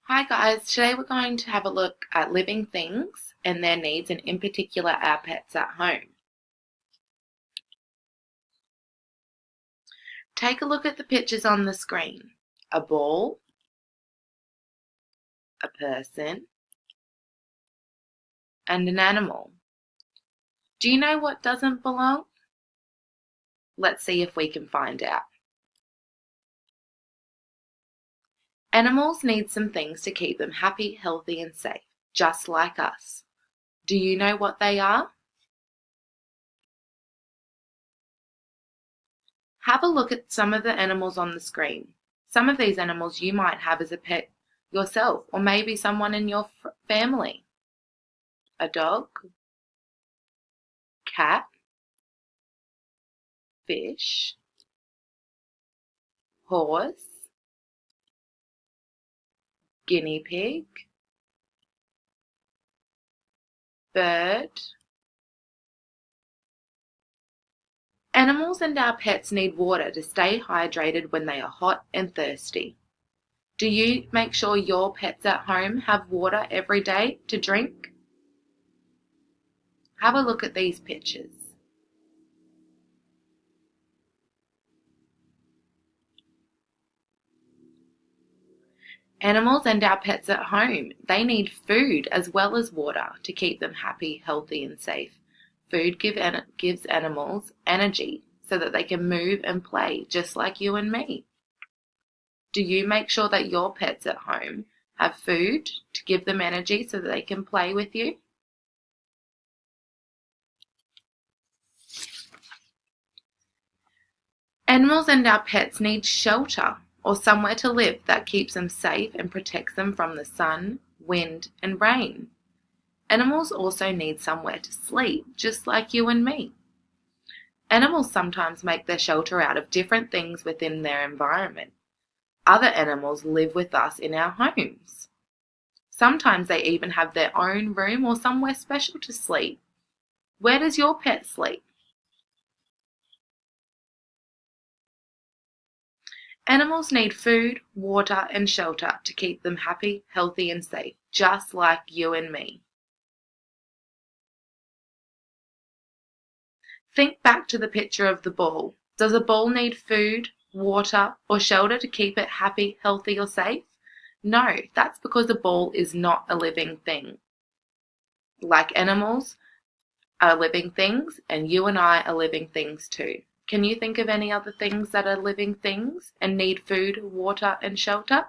Hi guys, today we're going to have a look at living things and their needs, and in particular our pets at home. Take a look at the pictures on the screen. A ball, a person, and an animal. Do you know what doesn't belong? Let's see if we can find out. Animals need some things to keep them happy, healthy, and safe, just like us. Do you know what they are? Have a look at some of the animals on the screen. Some of these animals you might have as a pet yourself, or maybe someone in your family. A dog, cat, fish, horse, guinea pig, bird. Animals and our pets need water to stay hydrated when they are hot and thirsty. Do you make sure your pets at home have water every day to drink? Have a look at these pictures. Animals and our pets at home, they need food as well as water to keep them happy, healthy, and safe. Food gives animals energy so that they can move and play just like you and me. Do you make sure that your pets at home have food to give them energy so that they can play with you? Animals and our pets need shelter, or somewhere to live that keeps them safe and protects them from the sun, wind, and rain. Animals also need somewhere to sleep, just like you and me. Animals sometimes make their shelter out of different things within their environment. Other animals live with us in our homes. Sometimes they even have their own room or somewhere special to sleep. Where does your pet sleep? Animals need food, water, and shelter to keep them happy, healthy, and safe, just like you and me. Think back to the picture of the ball. Does a ball need food, water, or shelter to keep it happy, healthy, or safe? No, that's because a ball is not a living thing. Like animals are living things, and you and I are living things too. Can you think of any other things that are living things and need food, water, and shelter?